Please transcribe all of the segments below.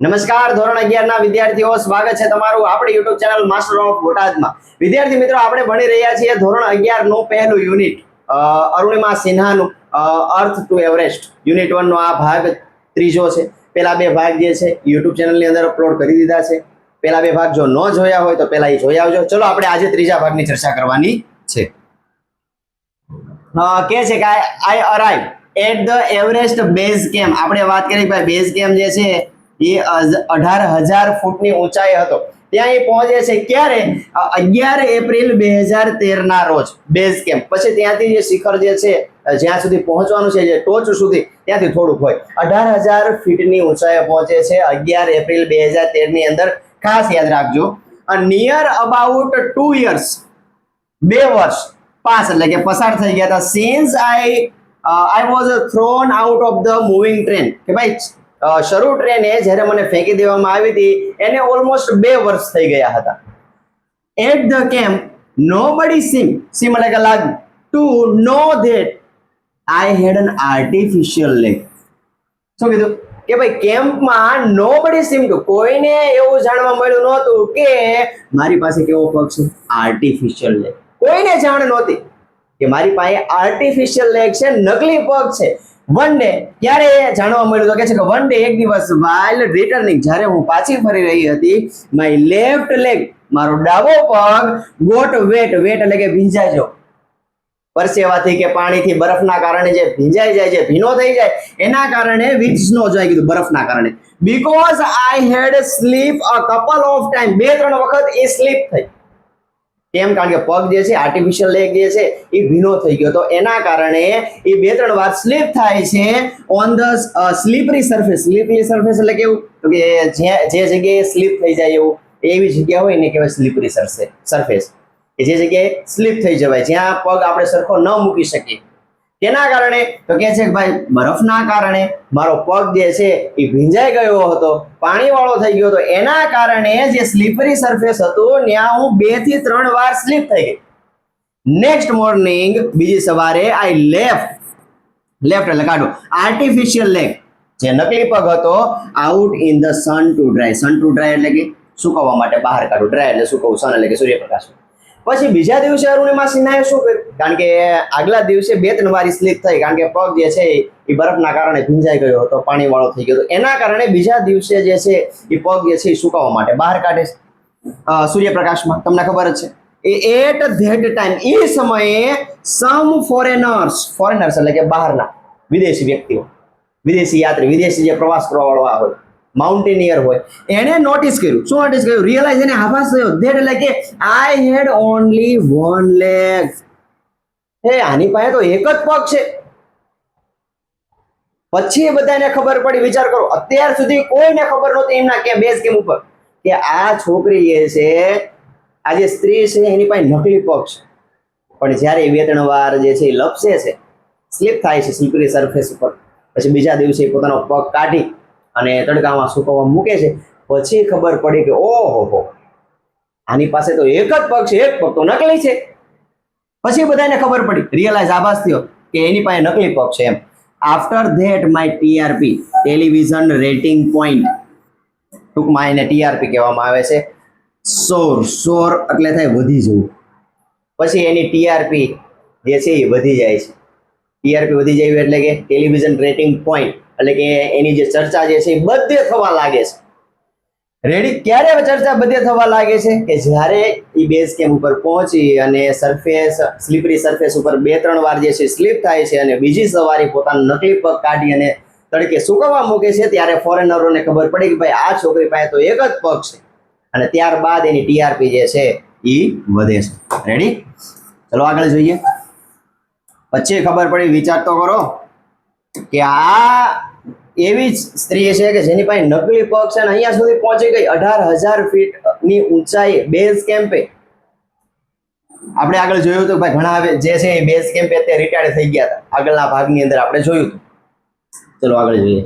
નમસ્કાર ધોરણ 11 ના વિદ્યાર્થીઓ, સ્વાગત છે તમારું આપણી YouTube ચેનલ માસ્ટર ઓફ બોટાદમાં. વિદ્યાર્થી મિત્રો, આપણે ભણી રહ્યા છીએ ધોરણ 11 નું પહેલું યુનિટ અરુણિમા સિન્હાનું અર્થ ટુ એવરેસ્ટ. યુનિટ 1 નો આ ભાગ ત્રીજો છે. પહેલા બે ભાગ જે છે YouTube ચેનલની અંદર અપલોડ કરી દીધા છે. પહેલા બે ભાગ જો ન જોયા હોય તો પહેલા એ જોઈ આવજો. ચલો આપણે આજે ત્રીજા ભાગની ચર્ચા કરવાની છે. કે છે કે I arrive at the Everest base camp. આપણે વાત કરી ભાઈ બેઝ કેમ્પ જે છે એ 18,000 ફૂટની ઊંચાઈ હતો. ત્યાં એ પહોંચે છે ક્યારે? 11 એપ્રિલ 2013 ના રોજ બેઝ કેમ્પ. પછી ત્યાંથી જે શિખર જે છે જ્યાં સુધી પહોંચવાનું છે, જે ટોચ સુધી, ત્યાંથી થોડુંક હોય. 18,000 ફીટની ઊંચાઈએ પહોંચે છે 11 એપ્રિલ 2013 ની અંદર. ખાસ યાદ રાખજો, નિયર અબાઉટ 2 years, 2 વર્ષ પાસ એટલે કે પસાર થઈ ગયા હતા since I was thrown out of the moving train. કે ભાઈ શરૂ ટ્રેને જ્યારે મને ફેંકી દેવામાં આવી હતી એને ઓલમોસ્ટ 2 વર્ષ થઈ ગયા હતા. At the camp nobody seem એટલે કે લાગ to know that I had an artificial leg. શું કીધું? કે ભાઈ કેમ્પમાં નોબડી સીમ ટુ, કોઈને એવું જાણવા મળ્યું નહોતું કે મારી પાસે કેવો પગ છે, આર્ટિફિશિયલ લેગ. કોઈને જાણ નહોતી કે મારી પાસે આર્ટિફિશિયલ લેગ છે, નકલી પગ છે. વન ડે ક્યારે જાણવા મળ્યું તો કે છે કે વન ડે એક દિવસ વાઇલ રિટર્નિંગ, જ્યારે હું પાછી ફરી રહી હતી, માય લેફ્ટ લેગ, મારો ડાબો પગ, ગોટ વેટ એટલે કે ભીંજાઈ ગયો. પરસેવાથી કે પાણીથી, બરફના કારણે જે ભીંજાઈ જાય, જે ભીનો થઈ જાય, એના કારણે વિથ સ્નો જોઈ કીધું, બરફના કારણે. Because I had slip a couple of time, 2-3 વખત એ સ્લીપ થઈ. કેમ? કારણ કે પગ જે છે આર્ટિફિશિયલ લેગ જે છે એ ભીનો થઈ ગયો, તો એના કારણે એ 2-3 વાર સ્લીપ થાય છે on the slippery surface. Slippery surface એટલે કેવું? તો કે જે જગ્યાએ સ્લીપ થઈ જાય એવું એવી જગ્યા હોય ને કહેવાય સ્લીપરી સરફેસ. કે જે જગ્યાએ સ્લીપ થઈ જવાય, જ્યાં પગ આપણે સરખો ન મૂકી શકીએ. કેના કારણે? તો કે છે કે ભાઈ બરફના કારણે મારો પગ જે છે એ ભીંજાઈ ગયો હતો, પાણીવાળો થઈ ગયો હતો. એના કારણે જે સ્લીપરી સરફેસ હતું ત્યાં હું 2 થી 3 વાર સ્લીપ થઈ ગઈ. નેક્સ્ટ મોર્નિંગ, બીજી સવારે, આઈ લેફ્ટ એટલે કાઢો આર્ટિફિશિયલ લેગ, જે નકલી પગ હતો, out in the sun to dry. Sun to dry એટલે કે સુકવવા માટે બહાર કાઢો. ડ્રાય એટલે સુકવવું, સન એટલે કે સૂર્યપ્રકાશ. પછી બીજા દિવસે અરુણિમા સિન્હાએ શું કર્યું? કારણ કે આગલા દિવસે 2-3 વાર સ્લીપ થઈ, કારણ કે પગ જે છે એ બરફના કારણે ભીંજાઈ ગયો હતો, પાણીવાળો થઈ ગયો હતો. એના કારણે બીજા દિવસે જે છે એ પગ જે છે એ સુકાવવા માટે બહાર કાઢે છે સૂર્યપ્રકાશમાં. તમને ખબર જ છે. એટ ધેટ ટાઈમ, એ સમયે સમ ફોરેનર્સ એટલે કે બહારના વિદેશી વ્યક્તિઓ, વિદેશી યાત્રી, વિદેશી જે પ્રવાસ કરવા વાળા હોય, માઉન્ટેનિયર હોય, એને નોટિસ કર્યું. શું નોટિસ કર્યું? રિયલાઇઝ, એને આભાસ થયો. ધેટ એટલે કે આઈ હેડ ઓનલી 1 લેગ. આની પાસે તો એક જ પગ છે. પછી બધાને ખબર પડી. વિચાર કરો, અત્યાર સુધી કોઈને ખબર નહોતી એમના કે બેઝ કેમ્પ ઉપર કે આ છોકરી એ છે, આ જે સ્ત્રી છે એની પાસે નકલી પગ છે. પણ જ્યારે 2-3 વાર જે છે એ લપસે છે, સ્લીપ થાય છે સ્લીપરી સરફેસ ઉપર, પછી બીજા દિવસે પોતાનો પગ કાઢી અને તડકામાં સુકવવા મૂકે છે, પછી ખબર પડી કે ઓહો, આની પાસે તો એક જ પગ છે, એક પગ તો નકલી છે. પછી બધાને ખબર પડી, રિયલાઇઝ, આભાસ થયો કે એની પાસે નકલી પગ છે એમ. After that my TRP, television rating point, ટૂંકમાં એને ટીઆરપી કહેવામાં આવે છે. સોર એટલે થાય વધી જવું. પછી એની ટીઆરપી જે છે એ વધી જાય છે. ટીઆરપી વધી જાય એટલે કે ટેલિવિઝન રેટિંગ પોઈન્ટ, એટલે કે એની જે ચર્ચા જે છે એ બધે થવા લાગે છે. રેડી? ક્યારે ચર્ચા બધે થવા લાગે છે? કે જ્યારે એ બેઝ કેમ્પ ઉપર પહોંચી અને સ્લીપરી સરફેસ ઉપર 2-3 વાર જે છે સ્લીપ થાય છે અને બીજી સવારે પોતાનો નકલી પગ કાઢી અને તડકે સુકવવા મૂકે છે, ત્યારે ફોરેનરોને ખબર પડી કે ભાઈ આ છોકરી પાસે તો એક જ પગ છે. અને ત્યારબાદ એની ટીઆરપી જે છે એ વધે છે. રેડી? ચલો આગળ જોઈએ. પછી ખબર પડી, વિચાર તો કરો કે આ એવી જ સ્ત્રી છે કે જેની પાસે નકલી પગ છે અને અહીંયા સુધી પહોંચી ગઈ 18,000 ફીટની ઊંચાઈ બેઝ કેમ્પે. આપણે આગળ જોયું હતું ભાઈ, ઘણા જે છે એ બેઝ કેમ્પે અત્યારે રિટાયર્ડ થઈ ગયા હતા. આગળના ભાગની અંદર આપણે જોયું હતું. ચલો આગળ જોઈએ.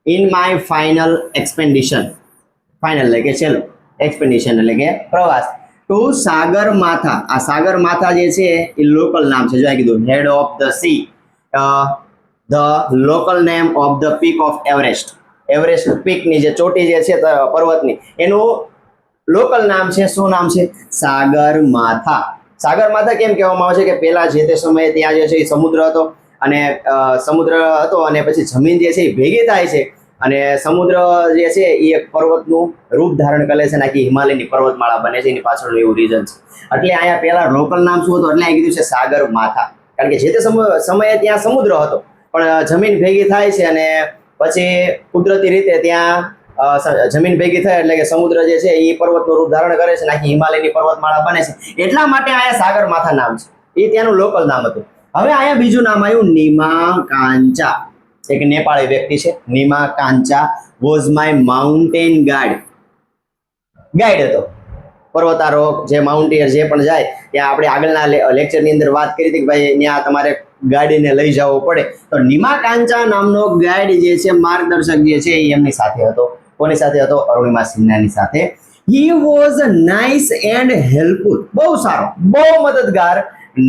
In my final expedition, final એટલે કે છેલ્લું, એક્સપેડિશન એટલે કે પ્રવાસ, ટુ સાગરમાથા. આ સાગરમાથા જે છે એ લોકલ નામ છે. જો કીધું head of the sea, the local name of the peak of Everest. Everest પીકની જે ચોટી જે છે પર્વતની, એનું લોકલ નામ છે, શું નામ છે? સાગરમાથા. સાગરમાથા કેમ કહેવામાં આવે છે કે પેલા જે તે સમયે ત્યાં જે છે એ સમુદ્ર હતો, અને સમુદ્ર હતો અને પછી જમીન જે છે એ ભેગી થાય છે, અને સમુદ્ર જે છે એ એક પર્વતનું રૂપ ધારણ કરે છે, નાખી હિમાલયની પર્વતમાળા બને છે. એની પાછળનું એવું રીઝન છે. એટલે અહીંયા પેલા લોકલ નામ શું હતું, એટલે અહીં કીધું છે સાગરમાથા, કારણ કે જે તે સમયે ત્યાં સમુદ્ર હતો, પણ જમીન ભેગી થાય છે અને પછી કુદરતી રીતે ત્યાં જમીન ભેગી થાય એટલે કે સમુદ્ર જે છે એ પર્વતનું રૂપ ધારણ કરે છે, નાખી હિમાલયની પર્વતમાળા બને છે. એટલા માટે અહીંયા સાગરમાથા નામ છે, એ ત્યાંનું લોકલ નામ હતું. હવે અહીંયા બીજું નામ આવ્યું નિમાકાંચા. એક નેપાળી વ્યક્તિ છે, નિમાકાંચા વોઝ માય માઉન્ટેન ગાઈડ હતો. પર્વતારોહક જે માઉન્ટેનિયર જે પણ જાય ત્યાં આપણે આગળના લેક્ચરની અંદર વાત કરી હતી કે ભાઈ ત્યાં તમારે ગાડીને લઈ જવો પડે, તો નિમાકાંચા નામનો ગાઈડ જે છે, માર્ગદર્શક જે છે, એ એમની સાથે હતો. કોની સાથે હતો? અરુણિમા સિન્હાની સાથે. He was nice and helpful. બહુ સારો, બહુ મદદગાર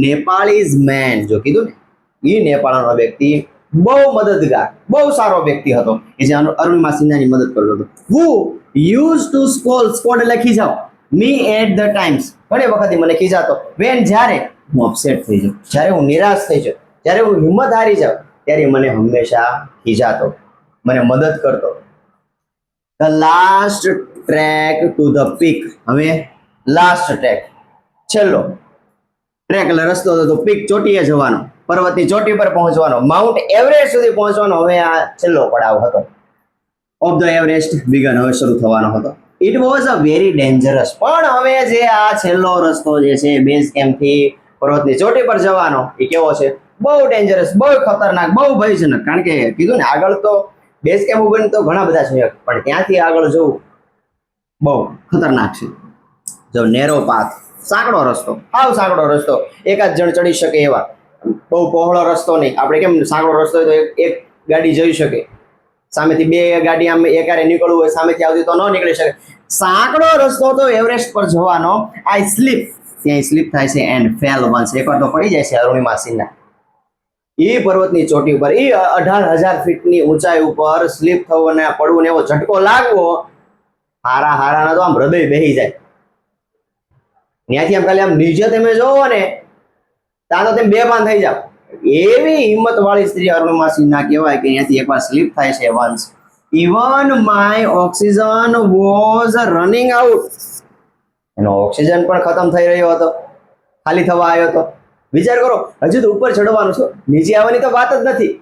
નેપાળીઝ મેન. જો કીધું ને, એ નેપાળનો વ્યક્તિ બહુ મદદગાર, બહુ સારો વ્યક્તિ હતો કે જે અરુણિમા સિન્હાની મદદ કરતો હતો. હુ યુઝ ટુ સ્કોલ્ડ એટલે ખીજાવ, મી એટ ધ ટાઈમ્સ, ઘણી વખત મને ખીજાતો, વેન જ્યારે હું અપસેટ થઈ જાઉં, જ્યારે હું નિરાશ થઈ જાઉં, જ્યારે હું હિંમત હારી જાઉં, ત્યારે મને હંમેશા ખીજાતો, મને મદદ કરતો. The last track to the peak. હવે લાસ્ટ ટ્રેક, છેલ્લો ટ્રેક એટલે રસ્તો હતો, પીક ચોટીએ જવાનો, પર્વતની ચોટી પર પહોંચવાનો, માઉન્ટ એવરેસ્ટ સુધી પહોંચવાનો. હવે આ છેલ્લો પડાવ હતો. ઓફ ધ એવરેસ્ટ બિગન, હવે શરૂ થવાનો હતો. It was a very dangerous. પણ હવે જે આ છેલ્લો રસ્તો જે છે બેઝ કેમ્પથી પર્વતની ચોટી પર જવાનો, એ કેવો છે? બહુ ડેન્જરસ, બહુ ખતરનાક, બહુ ભયજનક. કારણ કે કીધું ને, આગળ તો બેઝ કેમ્પ ઉપર તો ઘણા બધા છે, પણ ત્યાંથી આગળ જવું બહુ ખતરનાક છે. જો નેરો પાથ, સાંકડો રસ્તો, હાવ સાંકડો રસ્તો, એક જ જણ ચડી શકે એવા, બહુ પહોળો રસ્તો નહીં. આપણે કેમ સાંકડો રસ્તો હોય તો એક ગાડી જઈ શકે, સામેથી બે ગાડી આમ એકારે નીકળવું હોય, સામેથી આવતી તો ન નીકળી શકે. સાંકડો રસ્તો તો એવરેસ્ટ પર જવાનો. આઈ સ્લીપ, ત્યાં સ્લીપ થાય છે એન્ડ ફેલ વન્સ, એકવાર તો પડી જાય છે અરુણિમા સિન્હા. એ પર્વતની ચોટી ઉપર, એ 18,000 ફીટની ઊંચાઈ ઉપર સ્લીપ થવું અને પડવું ને એવો ઝટકો લાગવો, હારાના તો આમ હૃદય બેહી જાય. ત્યાંથી આમ ખાલી આમ નીચે તમે જોવો ને, ત્યાં તો તમે બેભાન થઈ જાવ. એવી હિંમત વાળી સ્ત્રી અરુણિમા સિન્હા કહેવાય કે અહીંયાથી એકવાર સ્લીપ થાય છે once. Even my oxygen was running out. એનો ઓક્સિજન પણ ખતમ થઈ રહ્યો હતો, ખાલી થવા આવ્યો હતો. વિચાર કરો, હજુ તો ઉપર ચડવાનું છે, નીચે આવવાની તો વાત જ નથી.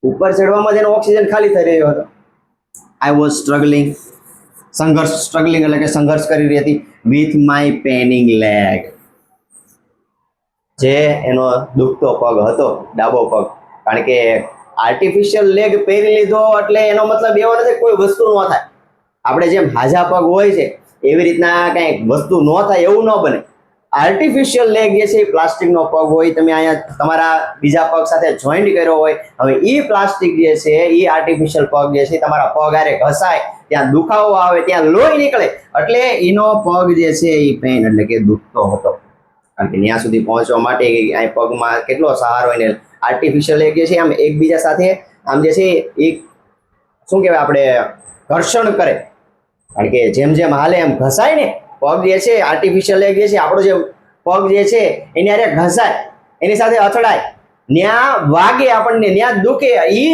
ઉપર ચડવામાં જ એનો ઓક્સિજન ખાલી થઈ રહ્યો હતો. આઈ વોઝ સ્ટ્રગલિંગ, સ્ટ્રગલિંગ એટલે કે સંઘર્ષ કરી રહી હતી. વિથ માય પેનિંગ લેગ, જે એનો દુખતો પગ હતો, ડાબો પગ. કારણ કે આર્ટિફિશિયલ લેગ પહેરી લીધો એટલે એનો મતલબ એવો નથી કોઈ વસ્તુ ન થાય. આપણે જેમ હાજા પગ હોય છે એવી રીતના કંઈક વસ્તુ ન થાય એવું ન બને. આર્ટિફિશિયલ લેગ જે છે એ પ્લાસ્ટિકનો પગ હોય, તમે અહીંયા તમારા બીજા પગ સાથે જોઈન્ટ કર્યો હોય. હવે એ પ્લાસ્ટિક જે છે એ આર્ટિફિશિયલ પગ જે છે તમારા પગ હારે ઘસાય, ત્યાં દુખાવો આવે, ત્યાં લોહી નીકળે, એટલે એનો પગ જે છે એ પેઇન એટલે કે દુખતો હતો. કારણ કે ત્યાં સુધી પહોંચવા માટે અહીં પગમાં કેટલો સહારો હોય ને, આર્ટિફિશિયલ લેગ જે છે આમ એકબીજા સાથે આમ જે છે એ શું કહેવાય, આપણે ઘર્ષણ કરે. કારણ કે જેમ જેમ હાલે એમ ઘસાય ને, પગ જે છે આર્ટિફિશિયલ લેગ જે છે, આપણો જે પગ જે છે એની હારે ઘસાય, એની સાથે અથડાય, ત્યાં વાગે આપણને, ત્યાં દુખે. એ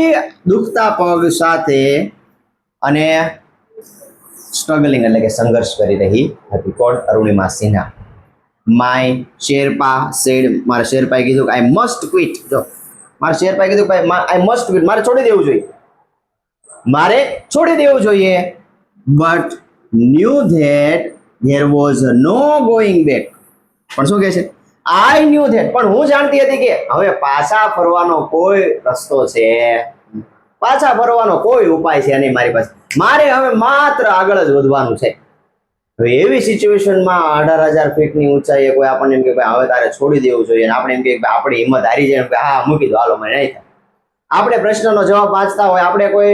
દુખતા પગ સાથે અને સ્ટ્રગલિંગ એટલે કે સંઘર્ષ કરી રહી હતી. કોણ? અરુણિમા સિન્હા. માય શેરપા સેડ, મારા શેરપાએ કીધું કે આઈ મસ્ટ ક્વિટ. જો મારા શેરપાએ કીધું ભાઈ આઈ મસ્ટ ક્વિટ, મારે છોડી દેવું જોઈએ, મારે છોડી દેવું જોઈએ. But knew that there was no going back. પણ શું કહે છે? આઈ ન્યૂ ધેટ, પણ હું જાણતી હતી કે હવે પાછા ફરવાનો કોઈ રસ્તો છે, પાછા ફરવાનો કોઈ ઉપાય છે નહીં મારી પાસે. મારે હવે માત્ર આગળ જ વધવાનું છે. હવે એવી સિચ્યુએશનમાં 18,000 ફીટની ઊંચાઈએ કોઈ આપણને એમ કે ભાઈ હવે તારે છોડી દેવું જોઈએ, અને આપણે એમ કે આપણી હિંમત હારી જાય, કે હા મૂકી દો, હાલો મને નહીં થાય. આપણે પ્રશ્નનો જવાબ વાંચતા હોય, આપણે કોઈ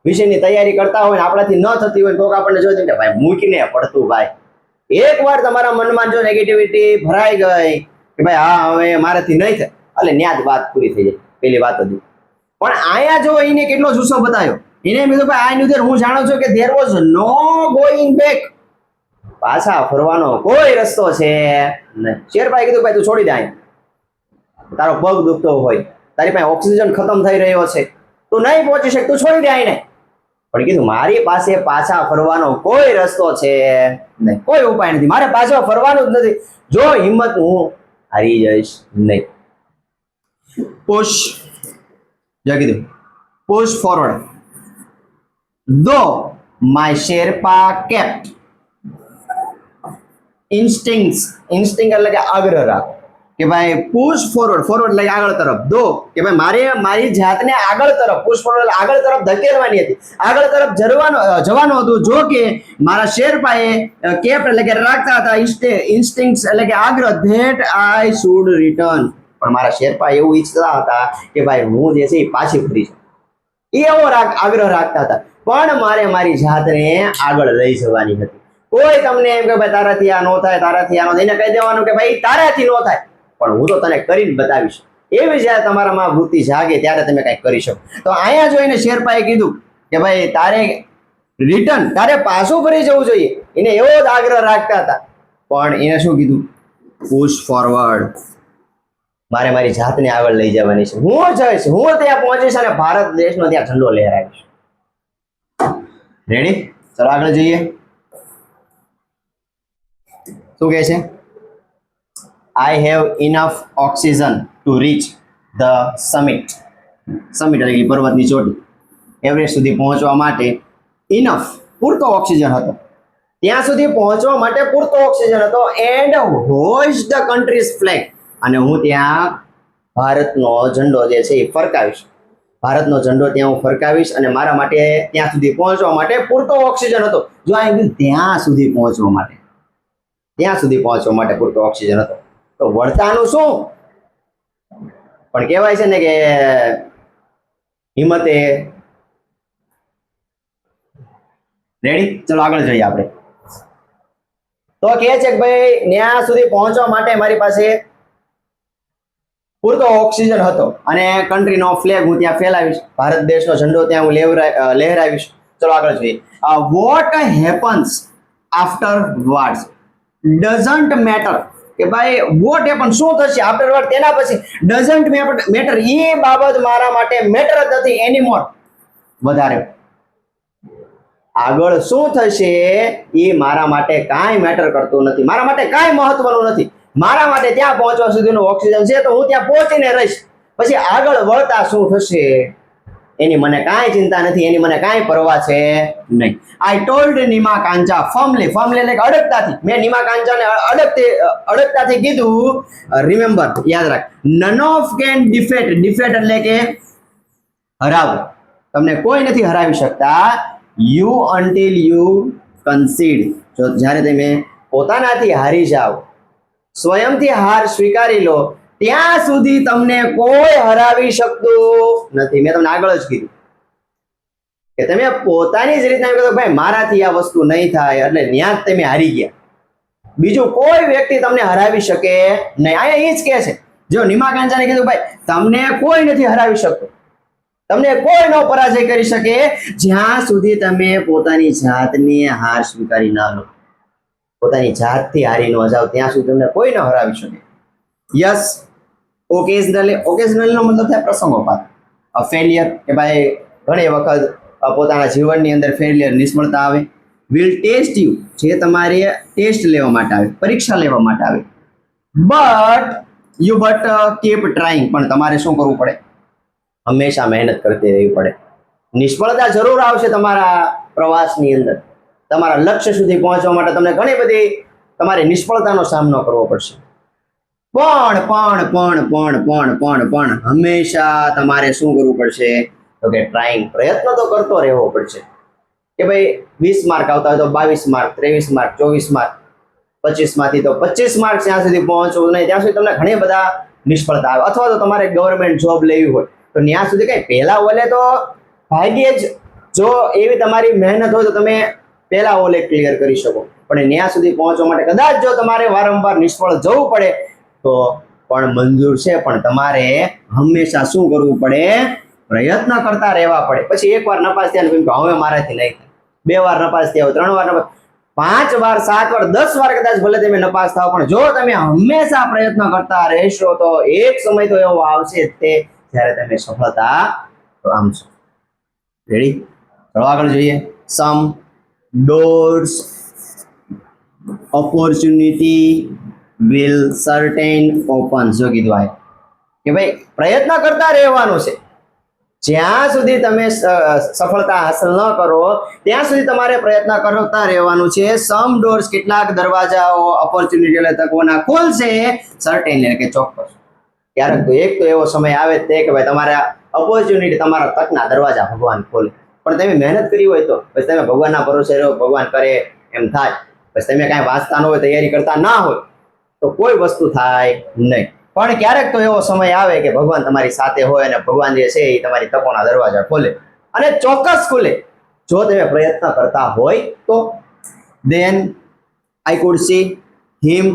વિષયની તૈયારી કરતા હોય ને આપણાથી ન થતી હોય તો આપણને જોઈ દે ભાઈ મૂકીને પડતું. ભાઈ એકવાર તમારા મનમાં જો નેગેટિવિટી ભરાઈ ગઈ કે ભાઈ હા હવે મારાથી નહીં થાય, એટલે ન્યા જ વાત પૂરી થઈ જાય, પેલી વાત હતી. પણ આયા જો એને કેટલો જુસ્સો બતાવ્યો, એને એમ કીધું ભાઈ આઈ ન્યુ ધેર, હું જાણું છું કે there was no going back, પાછા ફરવાનો કોઈ રસ્તો છે નહીં. શેરપાએ કીધું ભાઈ તું છોડી દે, તારો પગ દુખતો હોય, તારી પાસે ઓક્સિજન ખતમ થઈ રહ્યો છે, તું નહીં પહોંચી શકે, તું છોડી દે આઈને. પણ કીધું મારી પાસે પાછા ફરવાનો કોઈ રસ્તો છે નહીં, કોઈ ઉપાય નથી, મારે પાછા ફરવાનું જ નથી, જો હિંમત હું હારી જઈશ નહીં. પુશ, જો કીધું પુશ ફોરવર્ડ, ધો my Sherpa kept instinct, instinct એટલે કે આગ્રહ રાખો કે ભાઈ પુશ ફોરવર્ડ, ફોરવર્ડ એટલે આગળ તરફ, દો કે ભાઈ મારે મારી જાતને આગળ તરફ, પુશ ફોરવર્ડ એટલે આગળ તરફ ધકેલવાની હતી, આગળ તરફ જવાનું હતું. જો કે મારા શેરપાએ કેપ્ટ એટલે કે રાખતા હતા, ઇન્સ્ટિંક્ટ એટલે કે આગ્રહ, ધેટ આઈ શુડ રિટર્ન, પણ મારા શેરપા એવું ઈચ્છતા હતા કે ભાઈ હું જે છે એ પાછી ફરી જાઉં, એવો આગ્રહ રાખતા હતા. પણ મારે મારી જાતને આગળ લઈ જવાની હતી. કોઈ તમને એમ કે ભાઈ તારાથી આ નો થાય, તારાથી આ નો થાય, એને કહી દેવાનું કે ભાઈ તારાથી નો થાય, પણ હું તો તને કરીને બતાવીશ. એવી જ્યારે તમારામાં વૃત્તિ જાગે ત્યારે તમે કંઈક કરી શકો. તો અહીંયા જોઈને શેરપાએ કીધું કે ભાઈ તારે રિટર્ન, તારે પાછું ફરી જવું જોઈએ, એને એવો જ આગ્રહ રાખતા હતા. પણ એને શું કીધું? પુશ ફોરવર્ડ, મારે મારી જાતને આગળ લઈ જવાની છે, હું જઈશ, હું ત્યાં પહોંચીશ અને ભારત દેશનો ત્યાં ઝંડો લહેરાવીશ. રેડી? ચલો આગળ જઈએ. શું કહે છે? I have enough oxygen to reach the summit. Summit એટલે કે પર્વતની ચોટી. એવરેસ્ટ સુધી પહોંચવા માટે ઇનફ, પૂરતો ઓક્સિજન હતો, ત્યાં સુધી પહોંચવા માટે પૂરતો ઓક્સિજન હતો. એન્ડ હોઇસ્ટ ધ કન્ટ્રીઝ ફ્લેગ, અને હું ત્યાં ભારતનો ઝંડો જે છે એ ફરકાવીશ. ભારતનો ઝંડો ત્યાં હું ફરકાવીશ અને મારા માટે ત્યાં સુધી પહોંચવા માટે પૂરતો ઓક્સિજન હતો. જો આ ત્યાં સુધી પહોંચવા માટે, ત્યાં સુધી પહોંચવા માટે પૂરતો ઓક્સિજન હતો. તો વળતાનું શું? પણ કહેવાય છે ને કે હિંમતે. રેડી? ચલો આગળ જોઈએ આપણે. તો કહે છે કે ભાઈ ત્યાં સુધી પહોંચવા માટે મારી પાસે પૂરતો ઓક્સિજન હતો અને કન્ટ્રીનો ફ્લેગ હું ત્યાં ફેલાવીશ, ભારત દેશનો ઝંડો ત્યાં હું લહેરાવીશ. ચલો આગળ જોઈએ. What happens after words doesn't matter, કે ભાઈ વોટ હેપન, શું થશે આફ્ટર વર્ડ, તેના પછી ડઝન્ટ મેટર, એ બાબત મારા માટે મેટર જ નથી એનીમોર, વધારે આગળ શું થશે એ મારા માટે કાંઈ મેટર કરતું નથી, મારા માટે કાંઈ મહત્વનું નથી. મારા માટે ત્યાં પહોંચવા સુધીનું ઓક્સિજન છે તો હું ત્યાં પહોંચીને રહીશ, પછી આગળ વળતા શું થશે એની મને કાંઈ ચિંતા નથી, એની મને કાંઈ પરવા છે નહીં. આઈ ટોલ્ડ નીમા કાંચા ફર્મલી, ફર્મલી એટલે અડગતાથી, મેં નીમા કાંચાને અડગતાથી કીધું, રિમેમ્બર, યાદ રાખ, none of can defeat, defeat એટલે કે હરાવું, તમને કોઈ નથી હરાવી શકતા. યુ અન્ટિલ યુ કન્સીડ, જો જ્યારે તમે પોતાનાથી હારી જાઓ, સ્વયંથી હાર સ્વીકારી લો, ત્યાં સુધી તમને કોઈ હરાવી શકતું નથી. મેં તમને આગળ જ કીધું કે તમે પોતાની જ રીતના કહો ભાઈ મારાથી આ વસ્તુ નહીં થાય, એટલે ત્યાં જ તમે હારી ગયા. બીજું કોઈ વ્યક્તિ તમને હરાવી શકે નહીં. અહીંયા એ જ કહે છે, જો નીમા કાંચાને કીધું ભાઈ તમને કોઈ નથી હરાવી શકતું, તમને કોઈ નો પરાજય કરી શકે જ્યાં સુધી તમે પોતાની જાતને હાર સ્વીકારી ના લો, પોતાની જાતથી હારી ન જાઓ ત્યાં સુધી તમને કોઈ ન હરાવી શકે. યસ, ઓકેઝનલી, ઓકેઝનલી નો મતલબ થાય પ્રસંગોપાત. ફેલિયર, કે ભાઈ ઘણી વખત પોતાના જીવનની અંદર ફેલિયર, નિષ્ફળતા આવે. વિલ ટેસ્ટ યુ, જે તમારે ટેસ્ટ લેવા માટે આવે, પરીક્ષા લેવા માટે આવે. બટ કીપ ટ્રાઇંગ, પણ તમારે શું કરવું પડે? હંમેશા મહેનત કરતી રહેવી પડે. નિષ્ફળતા જરૂર આવશે તમારા પ્રવાસની અંદર, તમારા લક્ષ્ય સુધી પહોંચવા માટે તમને ઘણી બધી તમારે નિષ્ફળતાનો સામનો કરવો પડશે. પણ હંમેશા તમારે શું કરવું પડશે? તો કે ટ્રાઇંગ, પ્રયત્ન તો કરતો રહેવો પડશે. કે ભાઈ 20 માર્ક આવતા હોય તો 22 માર્ક, 23 માર્ક, 24 માર્ક, 25 માંથી તો 25 માર્ક જ્યાં સુધી પહોંચવું નહીં ત્યાં સુધી તમને ઘણી બધા નિષ્ફળતા આવે. અથવા તો તમારે ગવર્મેન્ટ જોબ લેવી હોય તો ત્યાં સુધી કઈ પહેલા ઓલે તો ભાગ્યે જ, જો એવી તમારી મહેનત હોય તો તમે પહેલા ઓલે ક્લિયર કરી શકો, પણ ત્યાં સુધી પહોંચવા માટે કદાચ જો તમારે વારંવાર નિષ્ફળ જવું પડે તો પણ મંજૂર છે, પણ તમારે હંમેશા શું કરવું પડે? પ્રયત્ન કરતા રહેવા પડે. પછી એકવાર નપાસ થયા ને હવે મારાથી નહીં થાય, 2 વાર નપાસ થયા, 3 વાર નપાસ, 5 વાર, 7 વાર, 10 વાર કદાચ ભલે તમે નપાસ થાવ, પણ જો તમે હંમેશા પ્રયત્ન કરતા રહેશો તો એક સમય તો એવો આવશે તે જ્યારે તમે સફળતા પામશો. રેડી? ચલો આગળ જોઈએ. Some doors opportunity will certain open. જો કીધું આ કે ભાઈ પ્રયત્ન કરતા રહેવાનું છે. જ્યાં સુધી તમે સફળતા હાંસલ ન કરો ત્યાં સુધી તમારે પ્રયત્ન કરતા રહેવાનું છે. સમ ડોર્સ કેટલાક દરવાજાઓ ઓપોર્ચ્યુનિટી એટલે તકોના ખુલશે, સર્ટેન એટલે કે ચોક્કસ. ક્યારેક તો એક તો એવો સમય આવે તે કે ભાઈ તમારા ઓપોર્ચ્યુનિટી, તમારા તકના દરવાજા ભગવાન ખોલે. પણ તમે મહેનત કરી હોય તો પછી તમે ભગવાનના ભરોસે રહો, ભગવાન કરે એમ થાય. પછી તમે કાંઈ વાંચતા ન હોય, તૈયારી કરતા ના હોય તો કોઈ વસ્તુ થાય નહીં. પણ ક્યારેક તો એવો સમય આવે કે ભગવાન તમારી સાથે હોય અને ભગવાન જે છે એ તમારી તકોના દરવાજા ખોલે અને ચોક્કસ ખોલે જો તમે પ્રયત્ન કરતા હોય તો. Then I could see him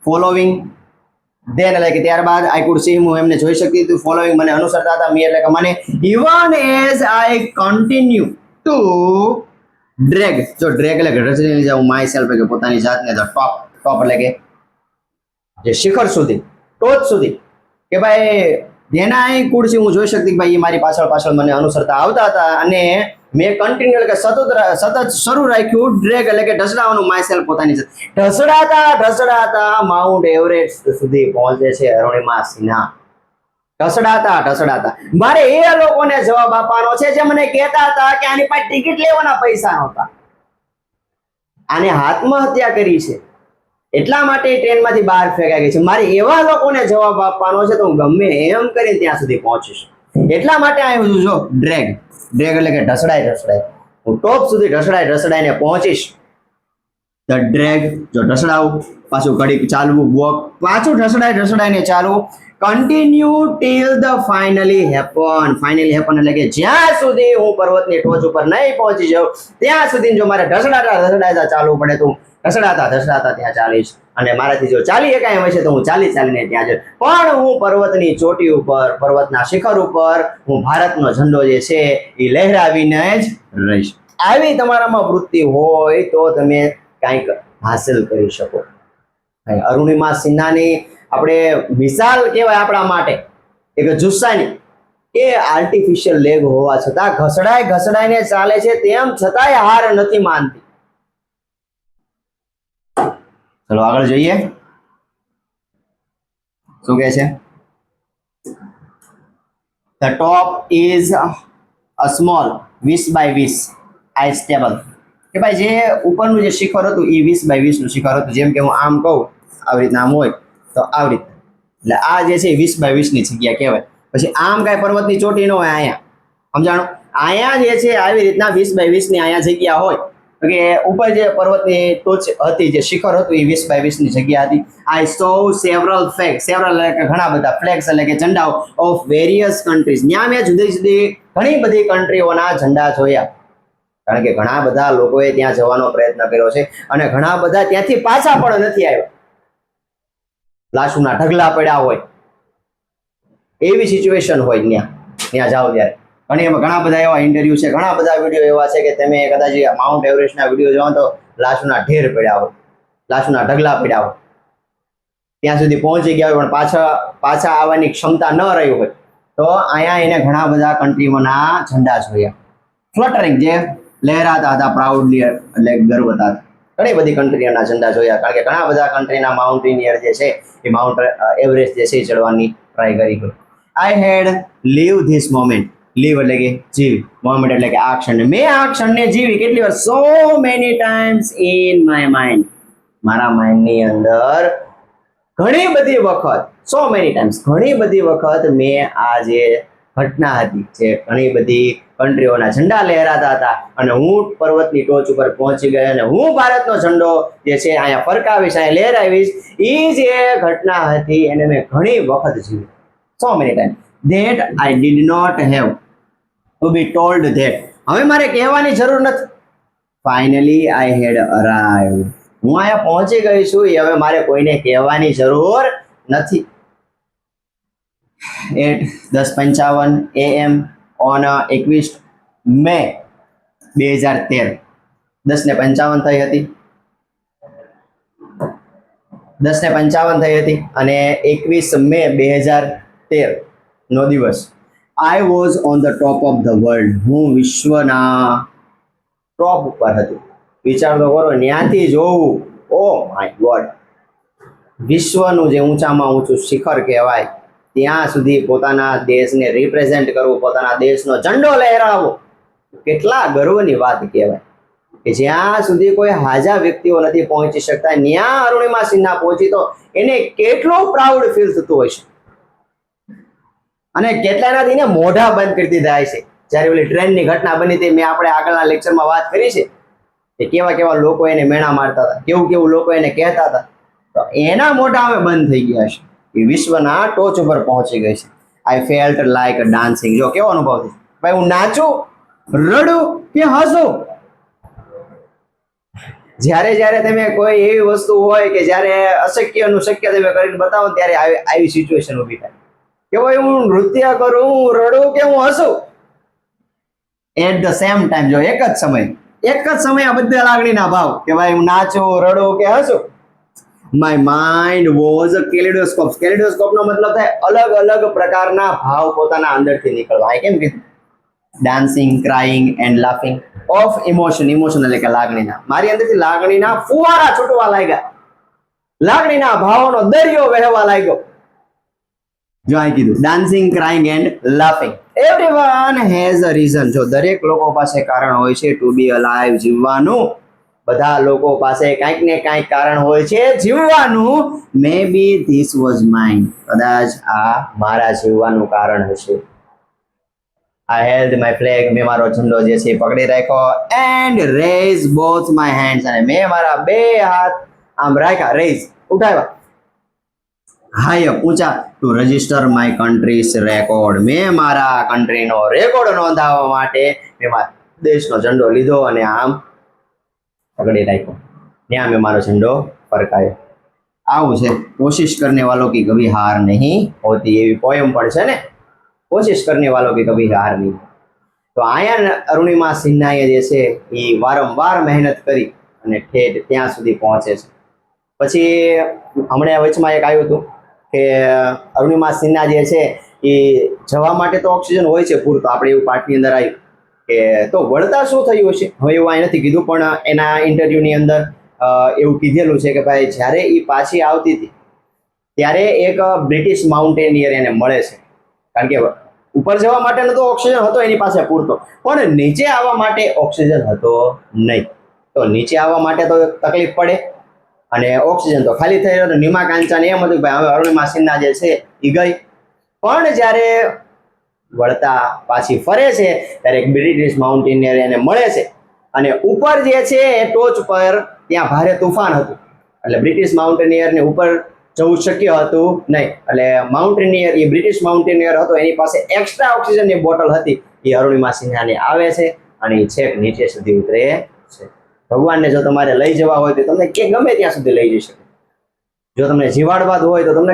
following. Then એટલે કે ત્યારબાદ I could see him, હું એમને જોઈ શકતી હતી. Following મને અનુસરતા હતા, me એટલે કે મને. Even as I continue to drag. જો drag એટલે કે રચી જાઉં myself એટલે કે પોતાની જાતને the top એટલે કે જે શિખર સુધી, ટોચ સુધી, કે ભાઈ જેના અહીં કુડસી હું જોઈ શકતી ભાઈ એ મારી પાછળ મને અનુસરતા આવતા હતા અને મેં કન્ટિન્યુ એટલે કે સતત શરૂ રાખ્યું ડ્રેગ એટલે કે ઢસડાવાનું માયસેલ્ફ પોતાની ઢસડાતા માઉન્ટ એવરેસ્ટ સુધી પહોંચે છે અરુણિમા સિન્હા. ઢસડાતા મારે એ લોકોને જવાબ આપવાનો છે જે મને કહેતા હતા કે આની પાસે ટિકિટ લેવાના પૈસા નહોતા, આને આત્મહત્યા કરી છે એટલા માટે ટ્રેનમાંથી બહાર ફેંકાઈ ગઈ છે. મારે એવા લોકોને જવાબ આપવાનો છે તો હું ગમે એમ કરીને ત્યાં સુધી પહોંચીશ. એટલા માટે આવ્યું છું. જો ડ્રેગ એટલે કે ઢસડાય હું ટોપ સુધી ઢસડાઈને પહોંચીશ. ધ ડ્રેગ જો ઢસડાવું, પાછું ઘડીક ચાલવું, વોક, પાછું ઢસડાઈને ચાલવું. Continue till the finally happen એટલે કે જ્યાં સુધી હું પર્વતની ટોચ ઉપર નહીં પહોંચી જાઉં ત્યાં સુધી જો મારે ઢસડાતા ચાલવું પડે તો ઢસડાતા ત્યાં ચાલીશ. અને મારાથી જો ચાલી એકાય હશે તો હું ચાલીને ત્યાં જઈશ. પણ હું પર્વતની ચોટી ઉપર, પર્વતના શિખર ઉપર હું ભારતનો ઝંડો જે છે એ લહેરાવીને જ રહીશ. આવી તમારામાં વૃત્તિ હોય તો તમે કંઈક હાંસલ કરી શકો. અરુણિમા સિન્હાની આપણે મિસાલ કહેવાય આપણા માટે એક જુસ્સાની. એ આર્ટિફિશિયલ લેગ હોવા છતાં ઘસડાઈને ચાલે છે, તેમ છતાંય હાર નથી માનતી. ચલો આગળ જોઈએ શું કહે છે. The top is a small 20 by 20 ice table. કે ભાઈ જે ઉપરનું જે શિખર હતું એ 20 by 20 નું શિખર હતું. જેમ કે હું આમ કહું આવી રીતના આમ હોય તો આવી રીતના, એટલે આ જે છે 20 by 20 ની જગ્યા કહેવાય. પછી આમ કાંઈ પર્વતની ચોટી ન હોય, અહીંયા સમજાણું, અહીંયા જે છે આવી રીતના 20 by 20 ની અહીંયા જગ્યા હોય કે ઉપર જે પર્વતની ટોચ હતી, જે શિખર હતું એ 20 by 20 ની જગ્યા હતી. આઈ સો સેવરલ ફ્લેગ્સ, સેવરલ એટલે કે ઘણા બધા, ફ્લેગ્સ એટલે કે ઝંડાઓ ઓફ વેરિયસ કન્ટ્રીઝ. ત્યાં મેં જુદી ઘણી બધી કન્ટ્રીઓના ઝંડા જોયા, કારણ કે ઘણા બધા લોકોએ ત્યાં જવાનો પ્રયત્ન કર્યો છે અને ઘણા બધા ત્યાંથી પાછા પણ નથી આવ્યા. લાશુના ઢગલા પડ્યા હોય એવી સિચ્યુએશન હોય ત્યાં જાઓ ત્યારે. અને એમાં ઘણા બધા એવા ઇન્ટરવ્યુ છે, ઘણા બધા વિડીયો એવા છે કે તમે કદાચ માઉન્ટ એવરેસ્ટના વિડીયો જોવો તો લાશુના ઢેર પડ્યા હોય, લાશુના ઢગલા પડ્યા હોય, ત્યાં સુધી પહોંચી ગયા હોય પણ પાછા આવવાની ક્ષમતા ન રહી હોય. તો અહીંયા એને ઘણા બધા કન્ટ્રીઓના ઝંડા જોયા, ફ્લટરિંગ, જે લહેરાતા હતા પ્રાઉડલી, એટલે ગર્વતા. ઘણી બધી કન્ટ્રીઓના ઝંડા જોયા, કારણ કે ઘણા બધા કન્ટ્રીના માઉન્ટેનિયર જે છે એ માઉન્ટ એવરેસ્ટ જે છે એ ચડવાની ટ્રાય કરી હોય. આઈ હેડ લીવ ધીસ મોમેન્ટ. લીવ એટલે કે જીવી, મોમેન્ટ એટલે કે આ ક્ષણ. મેં આ ક્ષણને જીવી કેટલી વાર? So many times in my mind. મારા માઇન્ડની અંદર ઘણી બધી વખત, સો મેની ટાઈમ્સ, ઘણી બધી વખત મેં આ જે ઘટના હતી, જે ઘણી બધી કન્ટ્રીઓના ઝંડા લહેરાતા હતા અને હું પર્વતની ટોચ ઉપર પહોંચી ગયો અને હું ભારતનો ઝંડો જે છે અહીંયા ફરકાવીશ, અહીંયા લહેરાવીશ, એ જે ઘટના હતી એને મેં ઘણી વખત જીવી. So many time. That I did not have to be told that. હવે મારે કહેવાની જરૂર નથી. Finally I had arrived. હું અહીંયા પહોંચી ગઈ છું, એ હવે મારે કોઈને કહેવાની જરૂર નથી. એટ 10:55 AM ઓન 21 મે 2013 10:55 થઈ હતી. 10:55 થઈ હતી અને 21 મે 2013 નો દિવસ I was on the top of the world. હું વિશ્વના ટોપ ઉપર હતી. વિચાર તો કરો, ત્યાંથી જોવું, ઓ માય ગોડ, વિશ્વનું જે ઊંચામાં ઊંચું શિખર કહેવાય ત્યાં સુધી પોતાના દેશને રિપ્રેઝેન્ટ કરવું, પોતાના દેશનો ઝંડો લહેરાવવો, કેટલા ગર્વની વાત કહેવાય કે જ્યાં સુધી કોઈ હાજા વ્યક્તિઓ નથી પહોંચી શકતા, ત્યાં અરુણિમા સિન્હા પહોંચી તો એને કેટલો પ્રાઉડ ફીલ થતું હશે. અને કેટલાના એને મોઢા બંધ કરી દીધા હશે. જ્યારે ઓલી ટ્રેનની ઘટના બની હતી, મેં આપણે આગળના લેક્ચરમાં વાત કરી છે કે કેવા કેવા લોકો એને મેણા મારતા હતા, કેવું કેવું લોકો એને કહેતા હતા, તો એના મોઢા હવે બંધ થઈ ગયા છે. એ વિશ્વના ટોચ ઉપર પહોંચી ગઈ છે. આઈ ફેલ્ટ લાઈક ડાન્સિંગ. જો કેવો અનુભવ છે ભાઈ, હું નાચું, રડું કે હસું. જ્યારે તમે કોઈ એવી વસ્તુ હોય કે જ્યારે અશક્યનું શક્ય તમે કરીને બતાવો ત્યારે આવી સિચ્યુએશન ઊભી થાય કે ભાઈ હું નૃત્ય કરું, હું રડું કે હું હસું. એટ ધ સેમ ટાઈમ, જો એક જ સમય આ બધા લાગણીના ભાવ કે ભાઈ હું નાચું, રડું કે હસું. My mind was a kaleidoscope. કેલિડોસ્કોપનો મતલબ થાય અલગ અલગ પ્રકારના ભાવ પોતાના અંદરથી નીકળવા. કેમ કે dancing, crying and laughing of emotion. Emotion એટલે કે લાગણીના, મારી અંદરથી લાગણીના ફુવારા છૂટવા લાગ્યા, લાગણીના ભાવોનો દરિયો વહેવા લાગ્યો. જો આ કીધું dancing, crying and laughing. Everyone has a reason. જો દરેક લોકો પાસે કારણ હોય છે ટુ બી અલાઇવ, જીવવાનું. બધા લોકો પાસે કાંઈક ને કાંઈક કારણ હોય છે જીવવાનું. Maybe this was mine. કદાચ આ મારા જીવવાનું કારણ હશે. I held my flag. મેં મારો ઝંડો જે છે પકડી રાખ્યો. And raise both my hands. અને મેં મારા બે હાથ આમ રાખ્યા, રેઝ ઉઠાવ્યા, હાઈ અપ ઊંચા, to register my country's record. મેં મારા કન્ટ્રીનો રેકોર્ડ નોંધાવવા માટે મેં મારા દેશનો ઝંડો લીધો અને આમ પકડી રાખ્યો. ત્યાં મેં મારો ઝંડો ફરકાયો. આવું છે કોશિશ કરને વાલો કી કભી હાર નહીં હોતી. એવી પોયમ પણ છે ને, કોશિશ કરને વાલો કી કભી હાર નહીં. તો અહીંયા અરુણિમા સિન્હાએ જે છે એ વારંવાર મહેનત કરી અને ઠેઠ ત્યાં સુધી પહોંચે છે. પછી હમણાં વચમાં એક આવ્યું હતું કે અરુણિમા સિન્હા જે છે એ જવા માટે તો ઓક્સિજન હોય છે પૂરતો. આપણે એવું પાઠની અંદર આવ્યું કે તો વળતા શું થયું હશે. હવે એવું અહીં નથી કીધું, પણ એના ઇન્ટરવ્યુની અંદર એવું કીધેલું છે કે ભાઈ જ્યારે એ પાછી આવતી હતી ત્યારે એક બ્રિટિશ માઉન્ટેનિયર એને મળે છે. કારણ કે ઉપર જવા માટેનો તો ઓક્સિજન હતો એની પાસે પૂરતો, પણ નીચે આવવા માટે ઓક્સિજન હતો નહીં. તો નીચે આવવા માટે તો તકલીફ પડે અને ઓક્સિજન તો ખાલી થઈ રહ્યો. નીમા કાંચાને એમ હતું કે ભાઈ હવે અરુણિમા સિન્હા જે છે એ ગઈ. પણ જ્યારે વળતા પાછી ફરે છે ત્યારે એક બ્રિટિશ માઉન્ટેનિયર એને મળે છે અને ઉપર જે છે એ ટોચ પર ત્યાં ભારે તુફાન હતું. એટલે બ્રિટિશ માઉન્ટેનિયરને ઉપર જવું શક્ય હતું નહીં. એટલે માઉન્ટેનિયર, એ બ્રિટિશ માઉન્ટેનિયર હતો, એની પાસે એક્સ્ટ્રા ઓક્સિજનની બોટલ હતી. એ અરુણિમા સિન્હાને આવે છે અને એ છેક નીચે સુધી ઉતરે છે. ભગવાનને જો તમારે લઈ જવા હોય તો તમને કે ગમે ત્યાં સુધી લઈ જઈ શકે. જો તમને જીવાડવા હોય તો તમને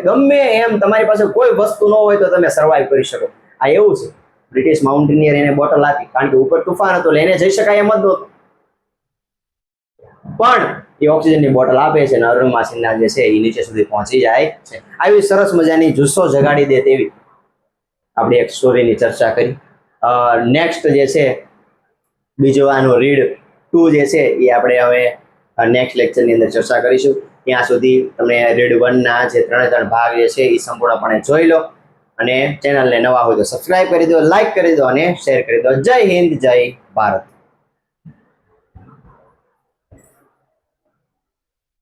ગમે એમ તમારી પાસે કોઈ વસ્તુ ન હોય તો તમે સર્વાઈવ કરી શકો. આ એવું છે. બ્રિટિશ માઉન્ટેનિયર એને બોટલ આપી કારણ કે ઉપર તુફાન હતું, એને જઈ શકાય એમ જ નહોતું, પણ એ ઓક્સિજનની બોટલ આપે છે અને અરુણિમા સિન્હા જે છે એ નીચે સુધી પહોંચી જાય છે. આવી સરસ મજાની જુસ્સો જગાડી દે તેવી આપણે એક સ્ટોરીની ચર્ચા કરી. નેક્સ્ટ જે છે બીજો આનો રીડ 2 જે છે એ આપણે હવે નેક્સ્ટ લેક્ચરની અંદર ચર્ચા કરીશું. ત્યાં સુધી તમે રીડ 1ના જે 3 ભાગ જે છે એ સંપૂર્ણપણે જોઈ લો અને ચેનલને નવા હોય તો સબસ્ક્રાઇબ કરી દો, લાઇક કરી દો અને શેર કરી દો. જય હિન્દ, જય ભારત.